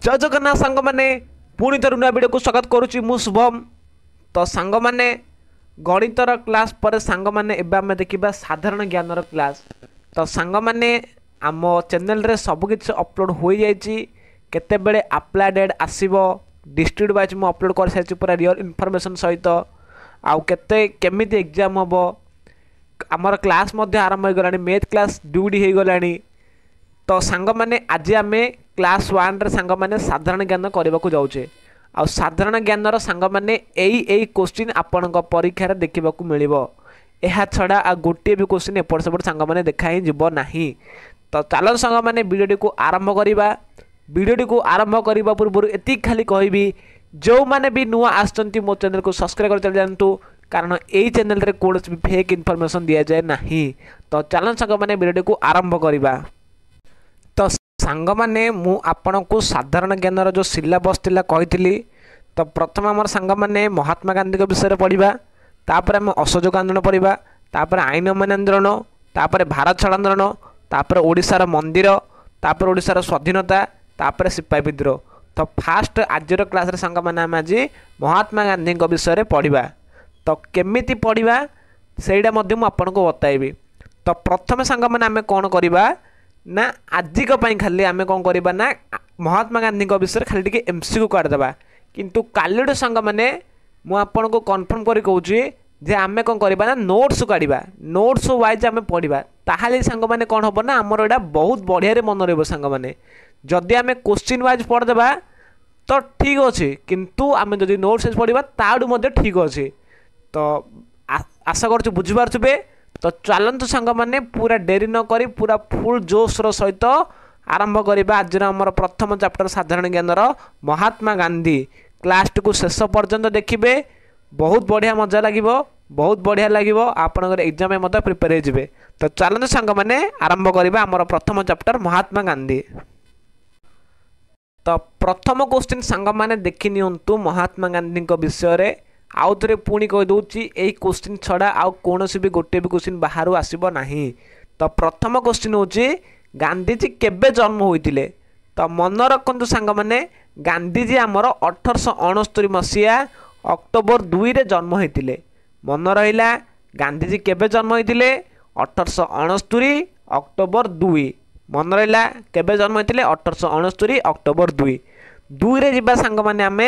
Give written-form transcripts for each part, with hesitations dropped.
जय जगन्नाथ सांग मैंने पुणी थोड़ा नुआ वीडियो को स्वागत करुच्ची मु शुभम। तो सांग मैंने गणितर क्लास पर सांग मैंने एवं देखा साधारण ज्ञान क्लास। तो सांग मैंने आम चैनल रे सबकि अपलोड हो जाते अप्लाई डेट आसो डिस्ट्रिक्ट वाइज मुझे अपलोड कर सारी पूरा रियल इनफॉरमेशन सहित आउ केमी एग्जाम हम आमर क्लास आरंभ हो गला मैथ क्लास ड्यूटी हो गला। तो सांग मैंने आज आम क्लास 1 रे सांग मैंने साधारण ज्ञान करने को जाऊे आ साधारण ज्ञान सांग मैंने यही क्वेश्चन आपण परीक्षा देखा मिल यह छड़ा आ गोटे भी क्वेश्चन एपट सेपट सांग मैंने देखा ही जीव ना। तो चलो सांग मैंने वीडियो को आरंभ करवा। वीडियो को आरंभ करने पूर्व ये खाली कहबी जो मैंने भी नुआ आसचंती मो चैनल को सब्सक्राइब कर चल जातु कारण यही चैनल रे कौन भी फेक इनफॉरमेशन दि जाए ना। तो चलो सांग मैंने वीडियो को आरंभ करवा। तो सांग मैंने मु आपण को साधारण ज्ञान जो सिलेबस थिला कही। तो प्रथम आम सांग मैंने महात्मा गांधी के विषय पढ़ा तापर आम असहयोग आंदोलन पढ़ा तापर आईन अमान्य आंदोलन तापर भारत छाड़ आंदोलन तापर ओडिशार मंदिर तापर ओडिशार स्वाधीनता तापर सिपाही विद्रोह। तो फास्ट आज क्लास रे सांग मैंने आम आज महात्मा गांधी विषय पढ़ा। तो केमिति पढ़ा सेटा मध्य मु आपनको बताइबी। तो प्रथम सांग मैंने आम कौन करवा ना आजिक खाली आम कौन करवा ना महात्मा गांधी विषय खाली टी एमसीक्यू करदेबा किंतु कालीडू सांग मैंने मुझे कन्फर्म कर कहूँ जे आम कौन करवा ना नोट्स काढ़ा नोट्स वाइज आम पढ़ा ताहले सांग मैंने कौन हम ना आमर यहाँ बहुत बढ़िया मन रहा सांग मैंने जदि आम क्वेश्चन वाइज पढ़देबा तो ठीक अच्छे किंतु आम जदि नोट्स वाइज पढ़ा ताड़ू ठीक अच्छे। तो आशा कर बुझीपारे। तो चलतु सांग मैंने पूरा डेरी न करी पूरा फुल जोशर सहित आरंभ करवा आज आमर प्रथम चैप्टर साधारण ज्ञान महात्मा गांधी। क्लास को शेष पर्यंत देखिए बहुत बढ़िया मजा लगे बहुत बढ़िया लगे आपंकर एग्जाम में प्रिपेयर हो। तो चलतु सांग मैंने आरंभ करवा आमर प्रथम चैप्टर महात्मा गांधी। तो प्रथम क्वेश्चन सांग मैंने देखि नियंतु महात्मा गांधी विषय आउ थे पुणी कहीदे यही क्वेश्चन छड़ा आउ कौन भी गोटे भी क्वेश्चन बाहर आसब ना। तो प्रथम क्वेश्चन हूँ गांधीजी केबे जन्म होते। तो मन रखु सांग मैंने गांधीजी आमर 1869 मसीहा अक्टोबर 2 रे जन्म होते। मन रहा गांधीजी केबे जन्म होते 1869 अक्टोबर 2 मन रहा केबे जन्म होते 1869 अक्टोबर 2 रे जीवा सांग मैंने आम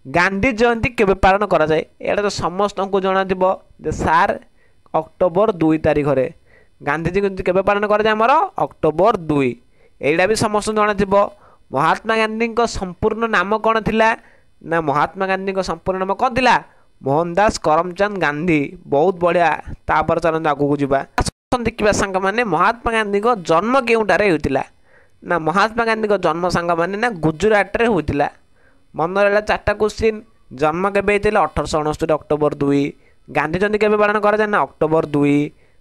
गांधी जयंती केबे पालन करा जाए एटा तो समस्त को जना थिबो जे सार अक्टोबर 2 तारीख रे गांधी जयंती केबे पालन करा जाए हमर अक्टोबर 2 एटा भी समस्त जना थिबो। महात्मा गांधी को संपूर्ण नाम कौन थिला ना महात्मा गांधी को संपूर्ण नाम कौन थिला मोहनदास करमचंद गांधी। बहुत बढ़िया। तापर चलन आगु जावा देखिबा सांग माने महात्मा गांधी को जन्म केउटारे होतिला ना महात्मा गांधी को जन्म सांग माने ना गुजरात रे होतिला। मन रहा 4टा क्वेश्चन जन्म केबे 1869 अक्टोबर 2 गांधी जयंती केबे पालन करा जाए ना अक्टोबर 2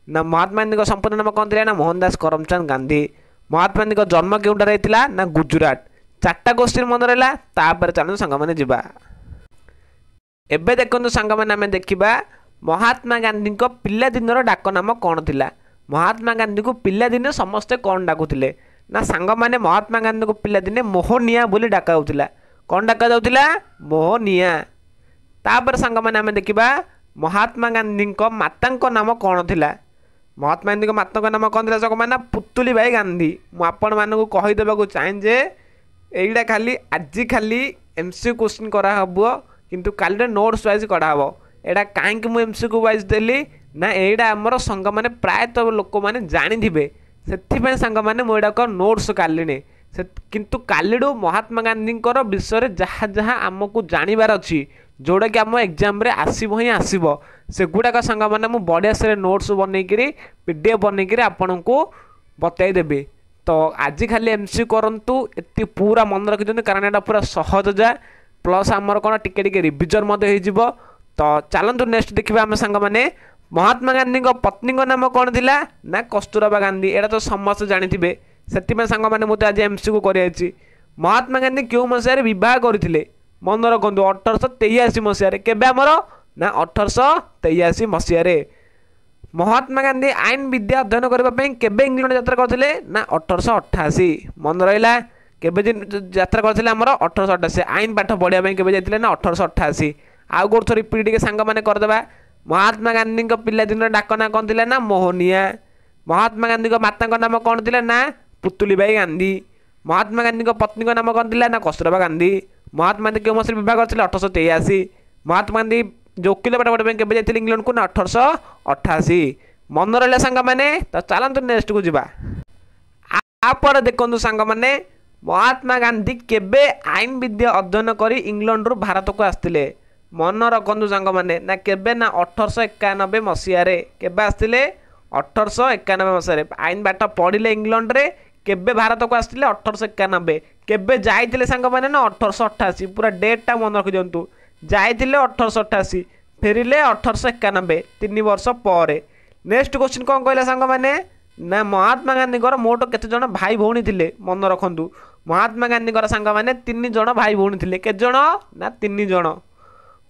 ना महात्मा गांधी को संपूर्ण नाम कौन थिला ना मोहनदास करमचंद गांधी। महात्मा गांधी को जन्म केउटारे होतिला ना गुजरात। 4टा क्वेश्चन मन रहा तापर चलो सांग माने जिबा। एबे देखंतु सांग माने आमे देखिबा महात्मा गांधी को पिला दिनर डाक नाम कौन थिला। महात्मा गांधी को पिला दिने समस्ते कौन डाकुथिले ना सांग माने महात्मा गांधी को पिला दिने मोहनिया बोली डाका होतिला। कौन डाका जाउथिला मोहनिया। तापर सांग माने आमे देखिबा महात्मा गांधी को माता नाम कौन थिला। महात्मा गांधी को माता नाम कौन थिला सांग माने पुतुली बाई गांधी। मु आपण मानकु कहि देबाकु चाहे जे एइडा खाली आज खाली एमसीक्यू क्वेश्चन करा हबो किंतु काली नोट्स वाइज करा हबो। एडा काहे कि मु एमसीक्यू वाइज देली ना एइडा हमर संग माने प्रायतः लोक माने जानि थिबे सेथिपय सांग माने मु एडा को नोट्स कालिने किंतु कालीडू महात्मा गांधी विषय जहाँ जहाँ आमको जानवर अच्छी जोड़ा कि आम एग्जाम रे आसब ही आसब से गुड़ाक सांग मैंने मुझे बढ़िया से नोट्स बनईकि पीडीएफ बनईकि आपण को बतईदेवी। तो आज खाली एमसी करंतु एति पूरा मन रखिदियंतु कारण यहाँ पूरा सहज जा प्लस आमर कौन टिके रिविजन हो। तो चलतु नेक्स्ट देखिए आम सांग मैंने महात्मा गांधी पत्नी नाम कौन थी ना कस्तूरबा गांधी। एटा तो समस्त जानी से सांग मैंने मुझे आज एमसीक्यू कर महात्मा गांधी क्यों मसीह बह करते मन रखु 1883 मसीह केबे आमर ना 1883 मसीह। महात्मा गांधी आईन विद्या अध्ययन करने केबे इंग्लैंड यात्रा करते ना 1888 मन रहा केबे यात्रा करथिले हमर 1888 आईन पाठ पढ़िया पई केबे जाइथिले ना 1888 आउ गोर थोड़ी रिपीट के सांग माने कर देबा महात्मा गांधी को पिला दिन डाक ना कौन थिला ना मोहनिया महात्मा गांधी को माता नाम कौन थिला ना पुतुलीबाई गांधी महात्मा गांधी को पत्नी को नाम कौन थिला ना कस्तूरबा गांधी महात्मा गांधी क्यों मसीह विवाह करथिले 1883 महात्मा गांधी जो वकील पाठ पढ़िया केबे जाइथिले इंग्लैंड को ना 1888 मन रहा सांग मैंने तो चलतु नेक्स्ट को जीवा आप देखु सांग मैंने महात्मा गांधी केबे आईन विद्या अध्ययन कर इंग्लैंड रु भारत को आसते मन रखु सांग मैंने ना केबे ना 1891 मसीह केबे आसते 1891 मसीह आईन पाठ पढ़िले इंग्लैंड रे केबे भारत को आसते 1891 केबे जाइथिले सांग मैंने ना 1888 पूरा डेटा मन रखी दिंतु जाइथिले 1888 फेरिले 1891 3 वर्ष पर नेक्स्ट क्वेश्चन कौन कहला सांग मैंने ना महात्मा गांधी मोट केते जण भाई भौणी थिले मन रखंतु महात्मा गांधी सांग मैंने 3 जण भाई भौणी थिले केते जण ना 3 जण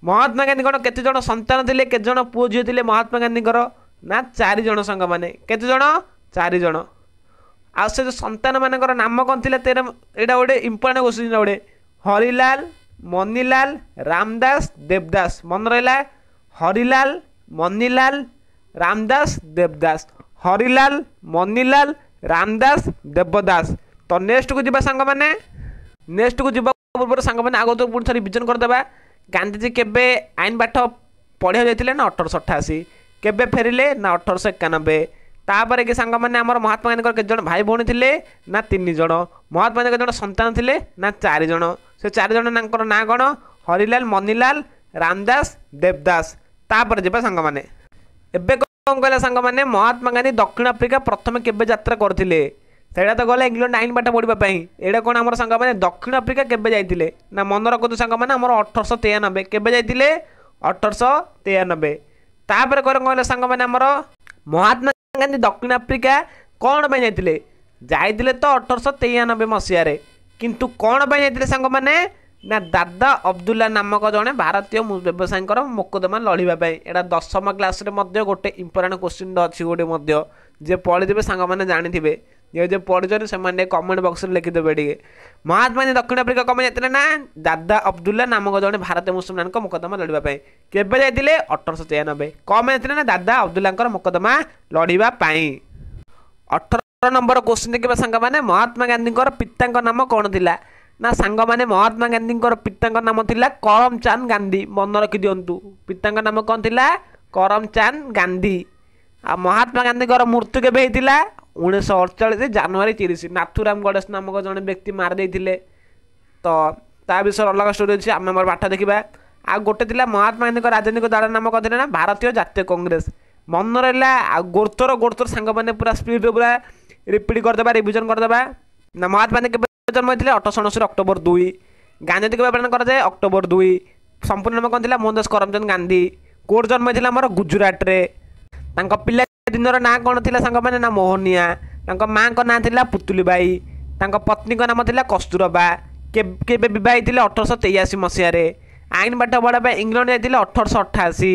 महात्मा गांधी केते जण संतान थिले केते जण पुओ झियो थिले महात्मा गांधी ना 4 जण सांग मैंने केते जण 4 जण आ से जो संतान मानकर नाम कौन थिला तेरे एटा गोटे इंपोर्टेंट क्वेश्चन गोटे हरिलाल मनीलाल रामदास देवदास मन रहा हरिलाल मनीलाल रामदास देवदास हरिलाल मनीलाल रामदास देवदास तो नेक्स्ट को जीवा सांग मैंने नेक्स्ट को जीवा पूर्व सांग मैंने आगे तो पुणी थोड़ी रिविजन करदेबा गांधीजी केबे आईन पाठ पढ़िया जाइथिले ना 1888 केबे फेरिले ना 1891 तापर कि सांग मैंने आमर महात्मा गांधी केते जण भाई भौणी थिले ना 3 जण महात्मा गांधी केते जण संतान थिले ना 4 जण से 4 जण नांकर ना कौन हरिलाल मनीलाल रामदास देवदास तापर जीवा सांग मैंने एबे कौन कहला सांग मैंने महात्मा गांधी दक्षिण आफ्रिका प्रथम केबे यात्रा करथिले सेटा तो गला इंग्लैंड आईन पाठ पढ़िबा पई एडा कोन हमर सांग मैंने दक्षिण आफ्रिका केबे जाइथिले ना मन रखतु सांग मैंने हमर 1893 केबे जाइथिले 1893 तापर कोन कहला सांग मैंने हमर महात्मा गांधी दक्षिण आफ्रिका कौन पे जाइथिले तो 1893 मसीह रे किंतु कौन पे जाइथिले सांग मैंने ना दादा अब्दुल्ला नामक जड़े भारतीय व्यवसायी मोकदमा लड़ाई एटा 10th क्लास रे गोटे इंपोर्टेंट क्वेश्चन अच्छी गोटे जे पढ़ी सांग मैंने जानी जे पढ़ी से कमेंट बॉक्स में लिखिदेवे टे महात्मा गांधी दक्षिण आफ्रिका कम जाते ना दादा अब्दुल्ला नामक जड़े भारतीय मुसलमान मोकदमा लड़ाई केबे जाइथिले 1893 कम जाते ना दादा अब्दुल्ला मोकदमा लड़ाई 18 नंबर क्वेश्चन देखा सांग मैंने महात्मा गांधी पिता नाम कौन थिला ना सांग मैंने महात्मा गांधी पिता नाम थिला करमचंद गांधी मन रखी दिंतु पिता नाम कौन थिला करमचंद गांधी आ महात्मा गांधी मृत्यु केबे होइतिला 1948 जनवरी 30 नाथुराम गणेश नामक जड़े व्यक्ति मार देते तो ता विषय अलग स्टोरी अच्छी आम पाठ देखा आ गोटे थिला महात्मा गांधी राजनीतिक दल नाम कौन ना भारतीय जातीय कांग्रेस मन रहा गोरतोर सांग मैंने पूरा स्पीड पूरा रिपीट करदे रिविजन करदे ना महात्मा गांधी जन्म होते 1869 अक्टोबर 2 गांधी केबे पालन कराए अक्टोबर 2 संपूर्ण नाम कौन थिला मोहनदास करमचंद गांधी कोड जन्म होता आमर गुजरात रे पिला दिन ना कौन थिला सांग मैंने ना मोहनिया माँ का ना थिला पुतुलीबाई पत्नी का नाम थिला कस्तूरबा केबे विवाह होते 1883 मसीह आईन पाठ पढ़ा इंग्लैंड जाइथिले 1888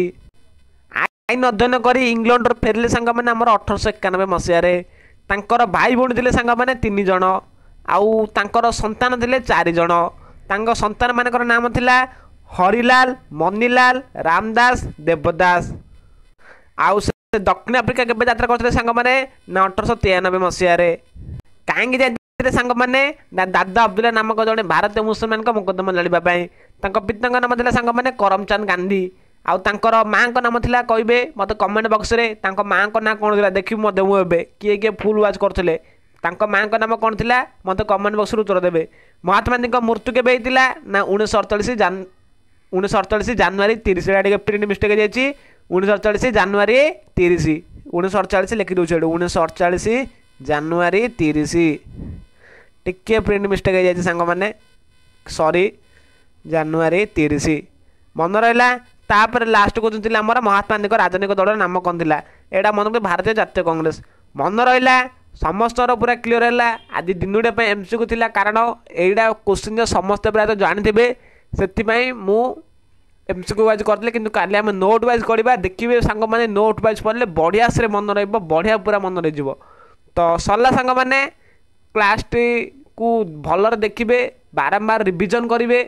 आईन अध्ययन कर इंग्लैंड फेरिले सांग मैंने आमर 1891 मसीह भाई भौणी थिले सांग मैंने 3 जण आउ तांकर संतान थिले 4 जण तांको संतान मानकर नाम थिला हरिलाल मनीलाल रामदास देवदास आउ दक्षिण आफ्रिका केबे यात्रा करथिले सांग माने ना 1893 मसीह कहीं जाइथिले सांग माने ना दादा अब्दुल्ला नामक जड़े भारतीय मुसलमान मोकदमा लड़ाई पिता नाम थिला सांग माने करमचंद गांधी आउ तांकर माँ का नाम थिला कहबे मते कमेंट बॉक्स रे तांको माँ का ना कोन थिला देखि म देमु एबे किए फुल वाच करथिले तांको माँ का नाम कौन थिला मते कमेंट बॉक्स रे उत्तर देबे महात्मा गांधी मृत्यु केबे होइतिला ना 1948 जनवरी 30 एटा प्रिंट मिस्टेक हो जाइए 1948 जनवरी 30 1948 लिखि दउछ 1948 जनवरी 30 टिके प्रिंट मिस्टेक हो जाइए सांग माने सॉरी जनवरी 30 मन रहा तापर लास्ट को आमर महात्मा गांधी राजनीतिक दल नाम कौन थिला एटा मन भारतीय जातीय कांग्रेस मन रहा समस्त पूरा क्लीयर है आज दिनुटे एमसीक्यू थिला कारण एटा क्वेश्चन समस्ते प्रायः जानते से मु एमसीक्यू वाइज करते कि काली आम नोट वाइज करवा देखिए सांग मैंने नोट वाइज पढ़ले बढ़िया से मन रहा बढ़िया पूरा मन रही तो सरला सांग मैंने क्लास को भलर देखिए बारंबार रिविजन करेंगे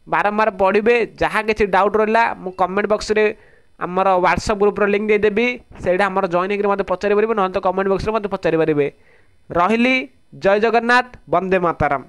बारंबार पढ़े जहाँ किसी डाउट रहा मु कमेंट बॉक्स रे आमर व्हाट्सएप ग्रुप लिंक देदेवी से आम जॉइन होकर मत पचारि पारे ना तो कमेंट बॉक्स में मत पचारि पारे रही जय जगन्नाथ वंदे मातरम।